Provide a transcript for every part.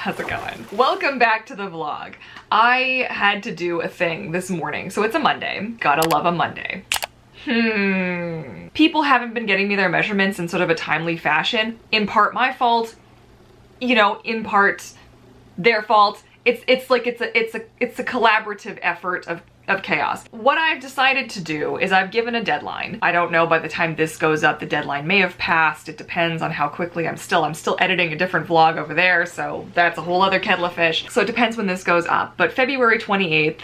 how's it going? Welcome back to the vlog. I had to do a thing this morning, so it's a Monday. Gotta love a Monday. People haven't been getting me their measurements in sort of a timely fashion. In part my fault, you know, in part their fault. It's a collaborative effort of chaos. What I've decided to do is I've given a deadline. I don't know, by the time this goes up, the deadline may have passed. It depends on how quickly I'm still editing a different vlog over there, so that's a whole other kettle of fish. So it depends when this goes up, but February 28th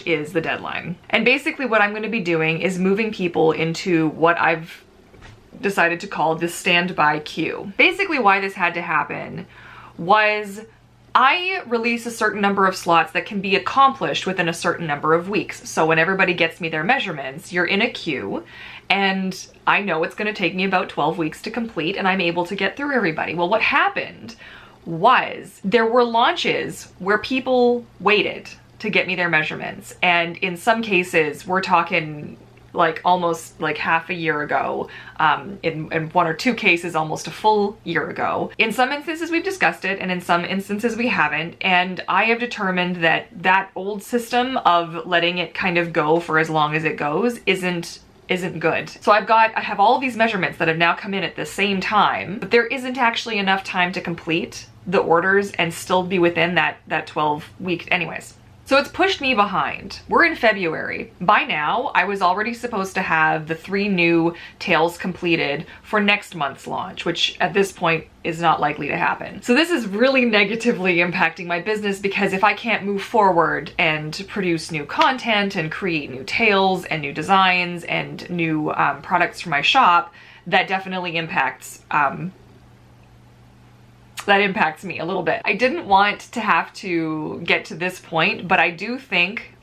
is the deadline. And basically what I'm gonna be doing is moving people into what I've decided to call the standby queue. Basically why this had to happen was I release a certain number of slots that can be accomplished within a certain number of weeks. So when everybody gets me their measurements, you're in a queue, and I know it's gonna take me about 12 weeks to complete, and I'm able to get through everybody. Well, what happened was there were launches where people waited to get me their measurements, and in some cases, we're talking like almost like half a year ago, in one or two cases almost a full year ago. In some instances we've discussed it, and in some instances we haven't, and I have determined that that old system of letting it kind of go for as long as it goes isn't good. So I have all of these measurements that have now come in at the same time, but there isn't actually enough time to complete the orders and still be within that 12 week anyways. So it's pushed me behind. We're in February. By now, I was already supposed to have the 3 new tails completed for next month's launch, which at this point is not likely to happen. So this is really negatively impacting my business, because if I can't move forward and produce new content and create new tails and new designs and new products for my shop, that definitely impacts me a little bit. I didn't want to have to get to this point, but I do think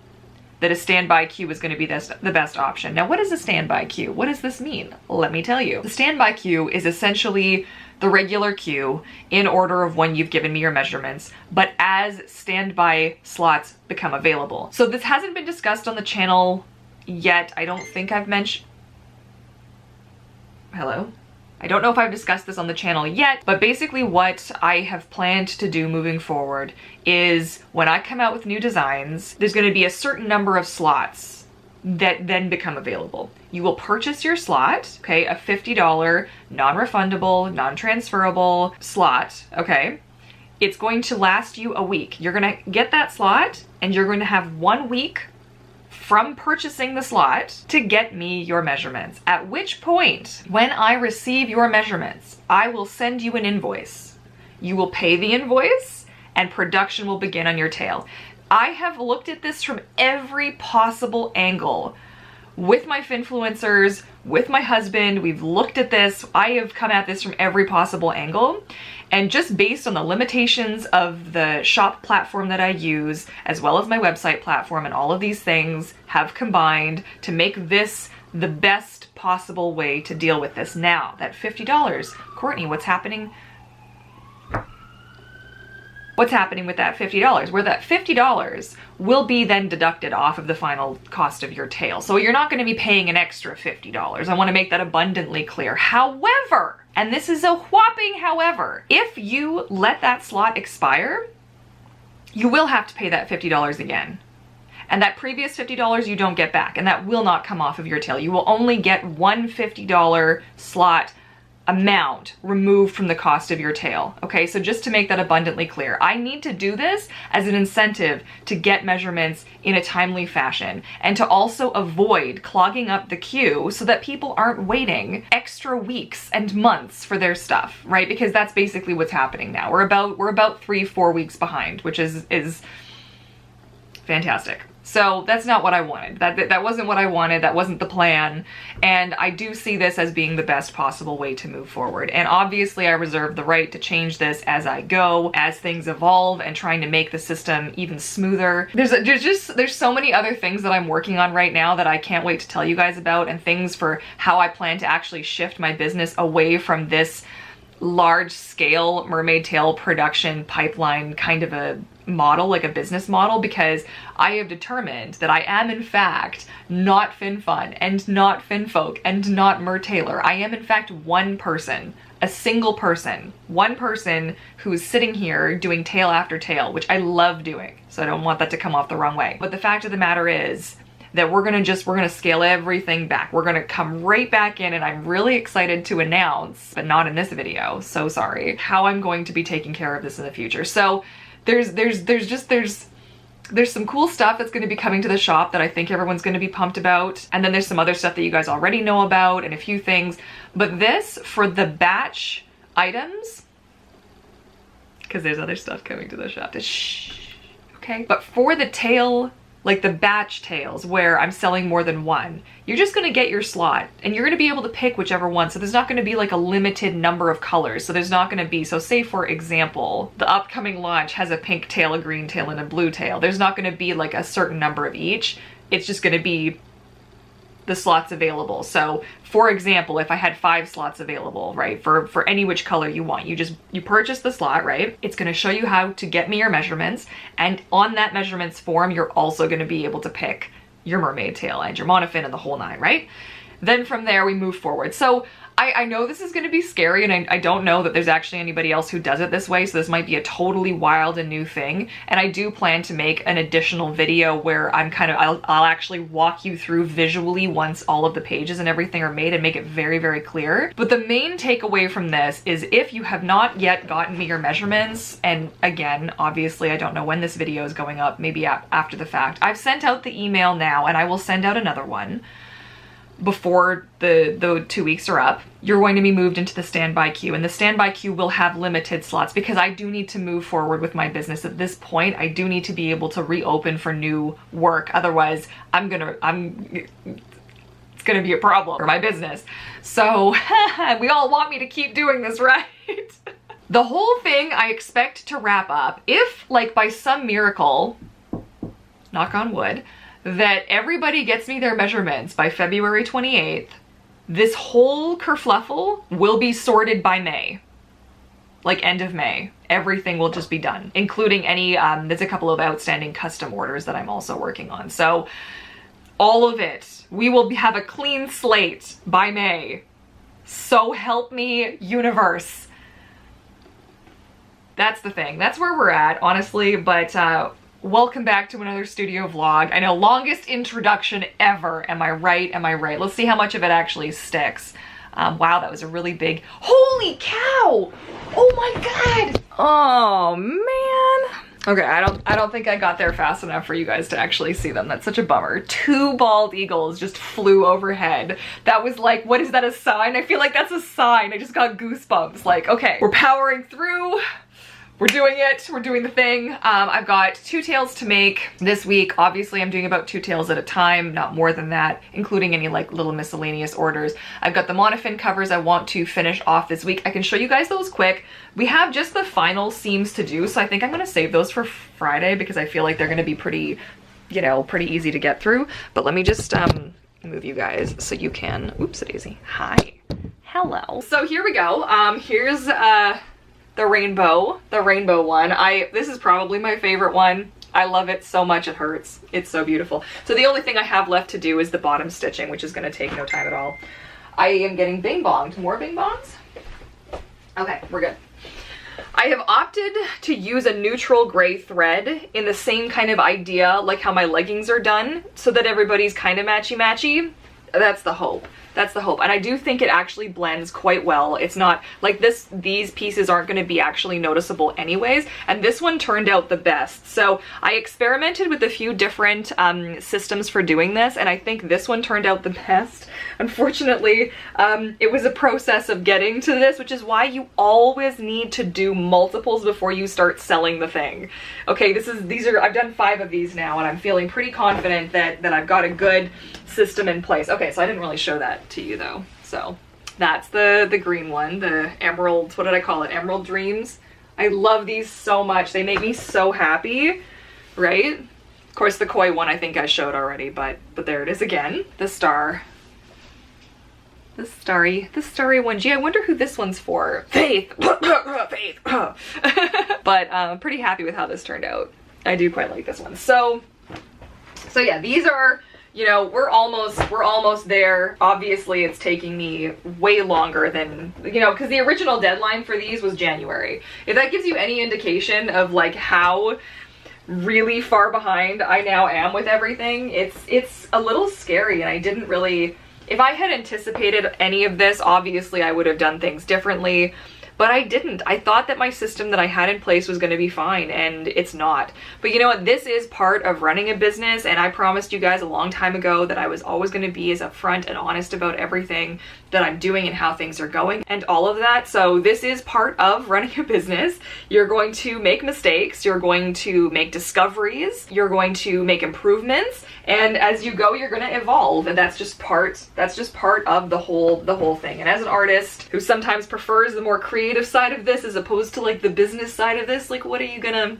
that a standby queue is going to be the best option. Now, what is a standby queue? What does this mean? Let me tell you. The standby queue is essentially the regular queue in order of when you've given me your measurements, but as standby slots become available. So this hasn't been discussed on the channel yet. I don't think I've mentioned... Hello? I don't know if I've discussed this on the channel yet, but basically what I have planned to do moving forward is when I come out with new designs, there's going to be a certain number of slots that then become available. You will purchase your slot, okay, a $50 non-refundable, non-transferable slot, okay? It's going to last you a week. You're going to get that slot and you're going to have 1 week from purchasing the slot to get me your measurements. At which point, when I receive your measurements, I will send you an invoice. You will pay the invoice and production will begin on your tail. I have looked at this from every possible angle. With my finfluencers, with my husband, we've looked at this. I have come at this from every possible angle. And just based on the limitations of the shop platform that I use, as well as my website platform, and all of these things have combined to make this the best possible way to deal with this. Now, that $50, Courtney, what's happening? What's happening with that $50? Where that $50 will be then deducted off of the final cost of your tail. So you're not going to be paying an extra $50. I want to make that abundantly clear. However, and this is a whopping however, if you let that slot expire, you will have to pay that $50 again. And that previous $50 you don't get back, and that will not come off of your tail. You will only get one $50 slot amount removed from the cost of your tail. Okay, so just to make that abundantly clear, I need to do this as an incentive to get measurements in a timely fashion, and to also avoid clogging up the queue so that people aren't waiting extra weeks and months for their stuff, right? Because that's basically what's happening now. We're about 3-4 weeks behind, which is fantastic. So that's not what I wanted. That wasn't what I wanted. That wasn't the plan. And I do see this as being the best possible way to move forward. And obviously I reserve the right to change this as I go, as things evolve, and trying to make the system even smoother. There's so many other things that I'm working on right now that I can't wait to tell you guys about, and things for how I plan to actually shift my business away from this large-scale mermaid tail production pipeline kind of a model, like a business model, because I have determined that I am in fact not FinFun and not FinFolk and not Mertailer. I am in fact one person, a single person, one person who's sitting here doing tail after tail, which I love doing. So I don't want that to come off the wrong way. But the fact of the matter is that we're gonna scale everything back. We're gonna come right back in, and I'm really excited to announce, but not in this video, so sorry, how I'm going to be taking care of this in the future. So there's some cool stuff that's gonna be coming to the shop that I think everyone's gonna be pumped about. And then there's some other stuff that you guys already know about and a few things. But this, for the batch items, because there's other stuff coming to the shop, shh, okay? But for the tail, like the batch tails where I'm selling more than one, you're just gonna get your slot and you're gonna be able to pick whichever one. So there's not gonna be like a limited number of colors. So there's not gonna be, so say for example, the upcoming launch has a pink tail, a green tail, and a blue tail. There's not gonna be like a certain number of each. It's just gonna be the slots available. So for example, if I had 5 slots available, right, for any which color you want, you purchase the slot, right? It's gonna show you how to get me your measurements, and on that measurements form, you're also gonna be able to pick your mermaid tail and your monofin and the whole 9, right? Then from there we move forward. So I know this is gonna be scary, and I don't know that there's actually anybody else who does it this way, so this might be a totally wild and new thing. And I do plan to make an additional video where I'll actually walk you through visually once all of the pages and everything are made and make it very, very clear. But the main takeaway from this is if you have not yet gotten me your measurements, and again, obviously I don't know when this video is going up, maybe after the fact, I've sent out the email now, and I will send out another one before the 2 weeks are up. You're going to be moved into the standby queue, and the standby queue will have limited slots because I do need to move forward with my business at this point. I do need to be able to reopen for new work. Otherwise, it's gonna be a problem for my business. So we all want me to keep doing this, right? The whole thing I expect to wrap up if, like, by some miracle, knock on wood, that everybody gets me their measurements by February 28th, this whole kerfluffle will be sorted by May. Like end of May. Everything will just be done, including any, there's a couple of outstanding custom orders that I'm also working on. So all of it, we will have a clean slate by May. So help me, universe. That's the thing. That's where we're at, honestly, but welcome back to another studio vlog. I know, longest introduction ever. Am I right? Am I right? Let's see how much of it actually sticks. Wow, that was a really big, holy cow! Oh my God! Oh man. Okay, I don't think I got there fast enough for you guys to actually see them. That's such a bummer. 2 bald eagles just flew overhead. That was like, what is that, a sign? I feel like that's a sign. I just got goosebumps. Like, okay, we're powering through. We're doing it. We're doing the thing. I've got 2 tails to make this week. Obviously, I'm doing about 2 tails at a time, not more than that, including any like little miscellaneous orders. I've got the Monofin covers I want to finish off this week. I can show you guys those quick. We have just the final seams to do, so I think I'm gonna save those for Friday because I feel like they're gonna be pretty, you know, pretty easy to get through. But let me just move you guys so you can, oops, daisy. Hi. Hello. So here we go. Here's the rainbow one. This is probably my favorite one. I love it so much, it hurts. It's so beautiful. So the only thing I have left to do is the bottom stitching, which is gonna take no time at all. I am getting bing bonged. More bing bongs? Okay, we're good. I have opted to use a neutral gray thread in the same kind of idea like how my leggings are done, so that everybody's kind of matchy-matchy. That's the hope. That's the hope. And I do think it actually blends quite well. It's not like these pieces aren't going to be actually noticeable anyways. And this one turned out the best. So I experimented with a few different systems for doing this, and I think this one turned out the best. Unfortunately, it was a process of getting to this, which is why you always need to do multiples before you start selling the thing. Okay, I've done 5 of these now, and I'm feeling pretty confident that I've got a good system in place. Okay, so I didn't really show that to you though. So that's the green one, the emerald, what did I call it? Emerald Dreams. I love these so much. They make me so happy, right? Of course, the koi one I think I showed already, but there it is again. The starry one. Gee, I wonder who this one's for. Faith. Faith. But I'm pretty happy with how this turned out. I do quite like this one. So yeah, these are you know, we're almost there. Obviously it's taking me way longer than, you know, because the original deadline for these was January. If that gives you any indication of like how really far behind I now am with everything, it's a little scary. And I didn't really, if I had anticipated any of this, obviously I would have done things differently. But I didn't. I thought that my system that I had in place was going to be fine, and it's not. But you know what? This is part of running a business, and I promised you guys a long time ago that I was always going to be as upfront and honest about everything that I'm doing and how things are going and all of that. So this is part of running a business. You're going to make mistakes, you're going to make discoveries, you're going to make improvements, and as you go, you're going to evolve, and that's just part of the whole thing. And as an artist who sometimes prefers the more creative side of this as opposed to like the business side of this, like what are you gonna,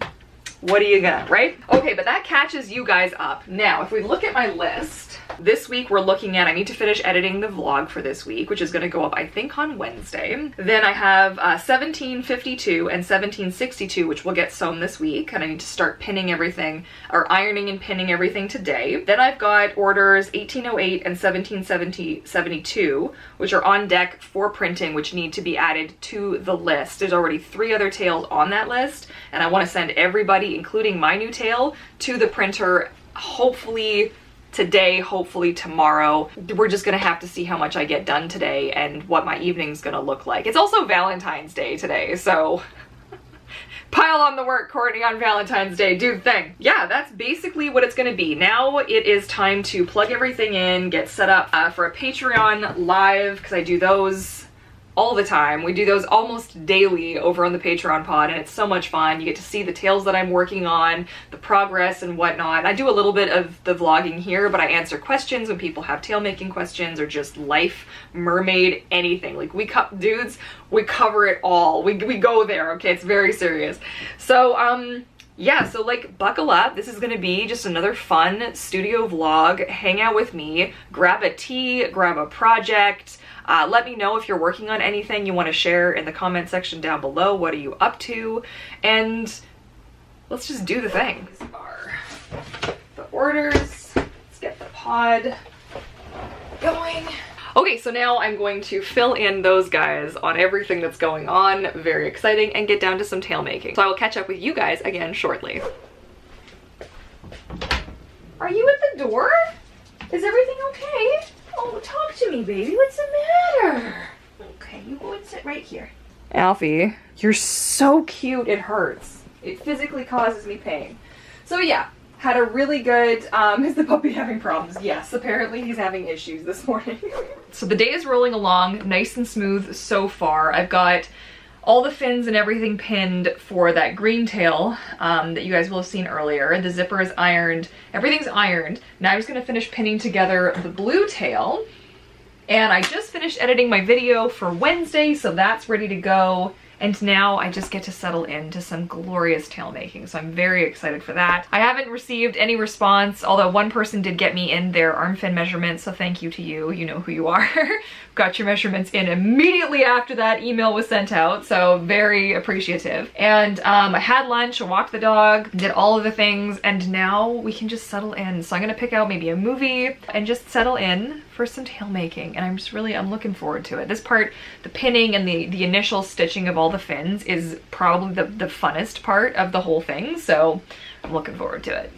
right? Okay, but that catches you guys up. Now, if we look at my list, this week we're looking at, I need to finish editing the vlog for this week, which is gonna go up, I think, on Wednesday. Then I have 1752 and 1762, which will get sewn this week, and I need to start pinning everything, or ironing and pinning everything today. Then I've got orders 1808 and 1772, which are on deck for printing, which need to be added to the list. There's already 3 other tails on that list, and I wanna send everybody, including my new tail, to the printer, hopefully today, hopefully tomorrow. We're just gonna have to see how much I get done today and what my evening's gonna look like. It's also Valentine's Day today, so pile on the work, Courtney, on Valentine's Day, do the thing. Yeah, that's basically what it's gonna be. Now it is time to plug everything in, get set up for a Patreon live, because I do those all the time. We do those almost daily over on the Patreon pod, and it's so much fun. You get to see the tails that I'm working on, the progress and whatnot. I do a little bit of the vlogging here, but I answer questions when people have tail making questions or just life, mermaid, anything. Like we cover it all. We go there, okay? It's very serious. So, yeah, so like buckle up. This is gonna be just another fun studio vlog. Hang out with me, grab a tea, grab a project. Let me know if you're working on anything you want to share in the comment section down below. What are you up to? And let's just do the thing. These are the orders. Let's get the pod going. Okay, so now I'm going to fill in those guys on everything that's going on. Very exciting, and get down to some tail making. So I will catch up with you guys again shortly. Are you at the door? Is everything okay? Oh, talk to me, baby. What's the matter? Okay, you go and sit right here. Alfie, you're so cute, it hurts. It physically causes me pain. So yeah, had a really good, is the puppy having problems? Yes, apparently he's having issues this morning. So the day is rolling along nice and smooth so far. I've got all the fins and everything pinned for that green tail that you guys will have seen earlier. The zipper is ironed, everything's ironed. Now I'm just gonna finish pinning together the blue tail. And I just finished editing my video for Wednesday, so that's ready to go. And now I just get to settle into some glorious tail making, so I'm very excited for that. I haven't received any response, although one person did get me in their arm fin measurements, so thank you to you. You know who you are. Got your measurements in immediately after that email was sent out, so very appreciative. And I had lunch, walked the dog, did all of the things, and now we can just settle in. So I'm gonna pick out maybe a movie and just settle in for some tail making, and I'm looking forward to it. This part, the pinning and the initial stitching of all the fins, is probably the funnest part of the whole thing, so I'm looking forward to it.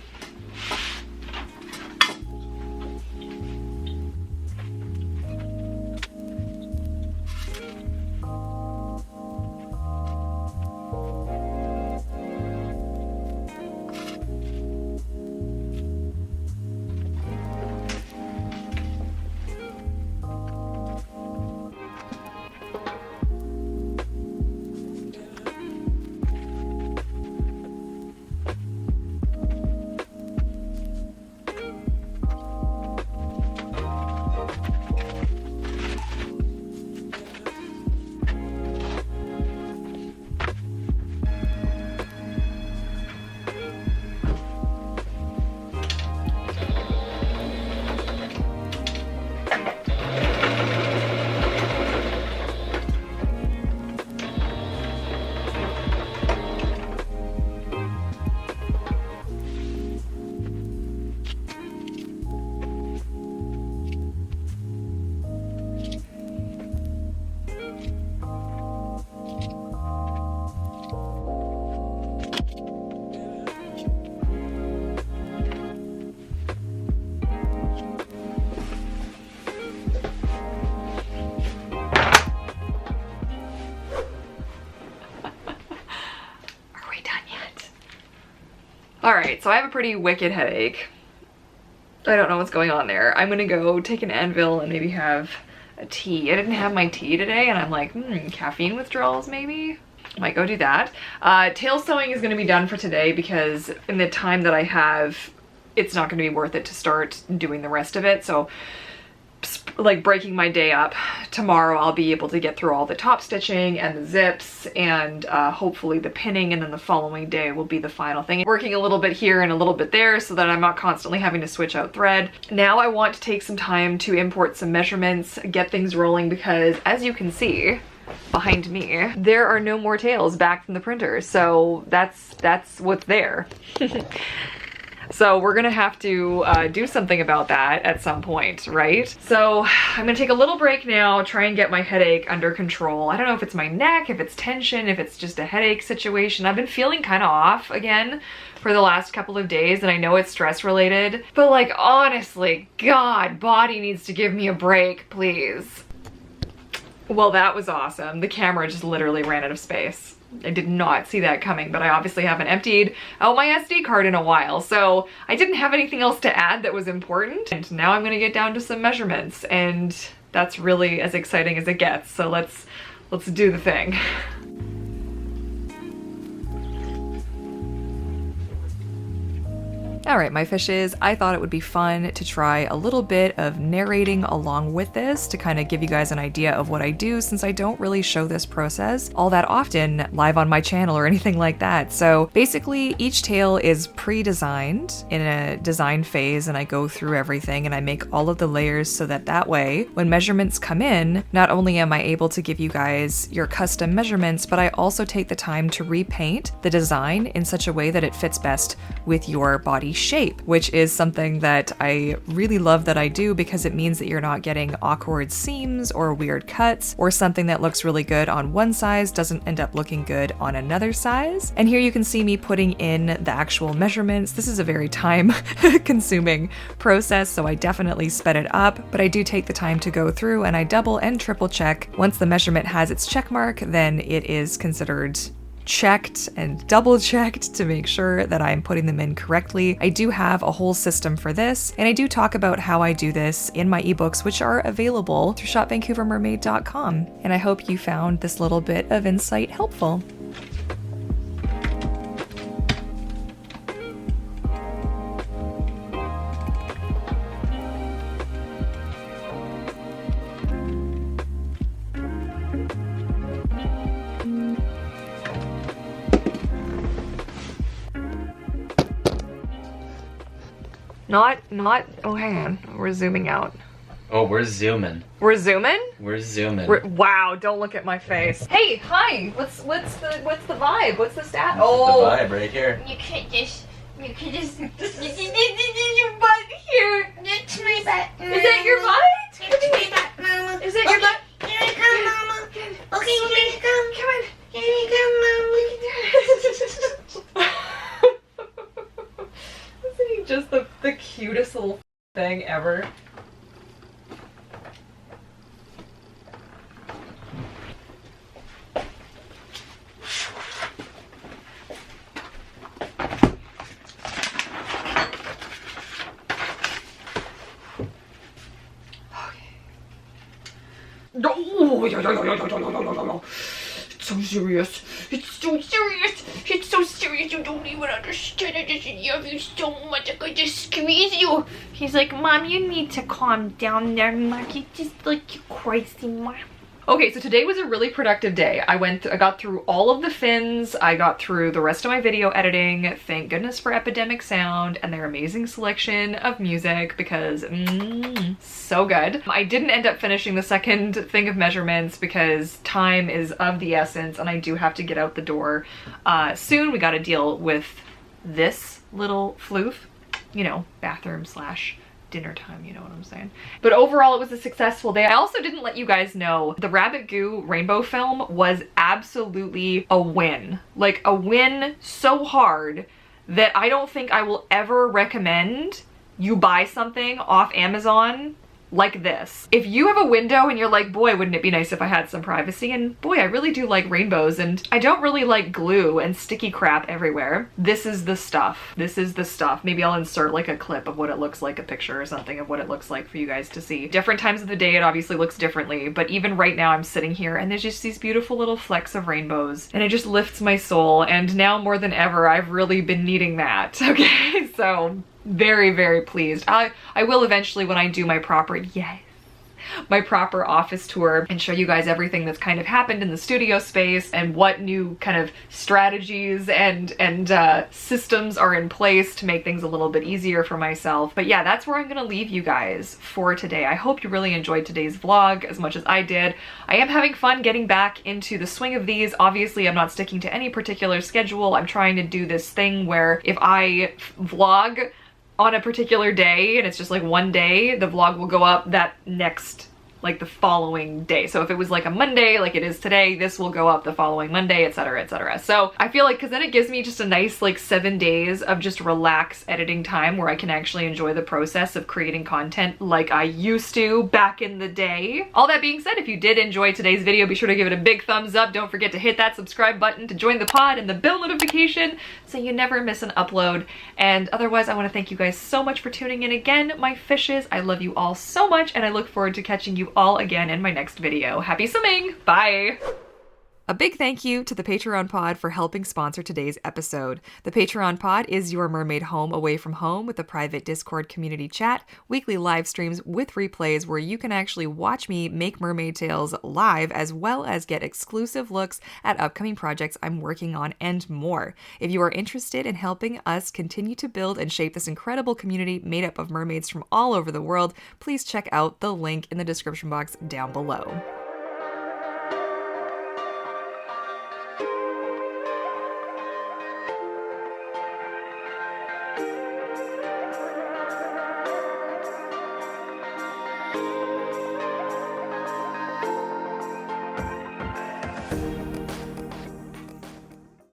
All right, so I have a pretty wicked headache. I don't know what's going on there. I'm gonna go take an Advil and maybe have a tea. I didn't have my tea today and I'm like, caffeine withdrawals maybe? Might go do that. Tail sewing is gonna be done for today because in the time that I have, it's not gonna be worth it to start doing the rest of it. So like breaking my day up, tomorrow I'll be able to get through all the top stitching and the zips and hopefully the pinning, and then the following day will be the final thing. Working a little bit here and a little bit there so that I'm not constantly having to switch out thread. Now I want to take some time to import some measurements, get things rolling, because as you can see behind me, there are no more tails back from the printer. So that's what's there. So we're gonna have to do something about that at some point, right? So I'm gonna take a little break now, try and get my headache under control. I don't know if it's my neck, if it's tension, if it's just a headache situation. I've been feeling kind of off again for the last couple of days, and I know it's stress related, but like honestly, God, body needs to give me a break, please. Well, that was awesome. The camera just literally ran out of space. I did not see that coming, but I obviously haven't emptied out my SD card in a while, so I didn't have anything else to add that was important. And now I'm gonna get down to some measurements, and that's really as exciting as it gets. So let's do the thing. All right, my fishes, I thought it would be fun to try a little bit of narrating along with this to kind of give you guys an idea of what I do, since I don't really show this process all that often live on my channel or anything like that. So basically each tail is pre-designed in a design phase, and I go through everything and I make all of the layers so that way when measurements come in, not only am I able to give you guys your custom measurements, but I also take the time to repaint the design in such a way that it fits best with your body shape, which is something that I really love that I do, because it means that you're not getting awkward seams or weird cuts, or something that looks really good on one size doesn't end up looking good on another size. And here you can see me putting in the actual measurements. This is a very time consuming process, so I definitely sped it up, but I do take the time to go through and I double and triple check. Once the measurement has its check mark, then it is considered checked and double checked to make sure that I'm putting them in correctly. I do have a whole system for this, and I do talk about how I do this in my ebooks, which are available through shopvancouvermermaid.com. And I hope you found this little bit of insight helpful. Oh, hang on. We're zooming out. Oh, we're zooming. We're zooming? We're zooming. Wow, don't look at my face. Hey, hi. What's the vibe? What's the stat? Oh, the vibe right here. You can just your butt here. It's my butt. Is that your butt? It's my butt, Mama. Is that your butt? Here I come, Mama. Okay, here I come. Come on. Here I come, Mama. Isn't he just the cutest little thing ever? It's so serious. It's so serious. It's so serious. You don't even understand. I just love you so much. I could just squeeze you. He's like, Mom, you need to calm down there, Mom. You just like you crazy, Mom. Okay, so today was a really productive day. I got through all of the fins. I got through the rest of my video editing. Thank goodness for Epidemic Sound and their amazing selection of music, because so good. I didn't end up finishing the second thing of measurements because time is of the essence and I do have to get out the door soon. We got to deal with this little floof, you know, bathroom / dinner time, you know what I'm saying. But overall, it was a successful day. I also didn't let you guys know the Rabbit Goo rainbow film was absolutely a win. Like a win so hard that I don't think I will ever recommend you buy something off Amazon like this. If you have a window and you're like, boy, wouldn't it be nice if I had some privacy? And boy, I really do like rainbows, and I don't really like glue and sticky crap everywhere. This is the stuff. This is the stuff. Maybe I'll insert like a clip of what it looks like, a picture or something of what it looks like for you guys to see. Different times of the day, it obviously looks differently, but even right now I'm sitting here and there's just these beautiful little flecks of rainbows, and it just lifts my soul. And now more than ever, I've really been needing that. Okay, so very, very pleased. I will eventually, when I do my proper, my proper office tour, and show you guys everything that's kind of happened in the studio space and what new kind of strategies and systems are in place to make things a little bit easier for myself. But yeah, that's where I'm gonna leave you guys for today. I hope you really enjoyed today's vlog as much as I did. I am having fun getting back into the swing of these. Obviously, I'm not sticking to any particular schedule. I'm trying to do this thing where if I vlog on a particular day and it's just like one day, the vlog will go up that next, like the following day. So if it was like a Monday, like it is today, this will go up the following Monday, etc, etc. So I feel like, because then it gives me just a nice like 7 days of just relaxed editing time where I can actually enjoy the process of creating content like I used to back in the day. All that being said, if you did enjoy today's video, be sure to give it a big thumbs up. Don't forget to hit that subscribe button to join the pod and the bell notification so you never miss an upload. And otherwise, I want to thank you guys so much for tuning in again, my fishes. I love you all so much, and I look forward to catching you all again in my next video. Happy swimming! Bye! A big thank you to the Patreon Pod for helping sponsor today's episode. The Patreon Pod is your mermaid home away from home, with a private Discord community chat, weekly live streams with replays where you can actually watch me make mermaid tales live, as well as get exclusive looks at upcoming projects I'm working on and more. If you are interested in helping us continue to build and shape this incredible community made up of mermaids from all over the world, please check out the link in the description box down below.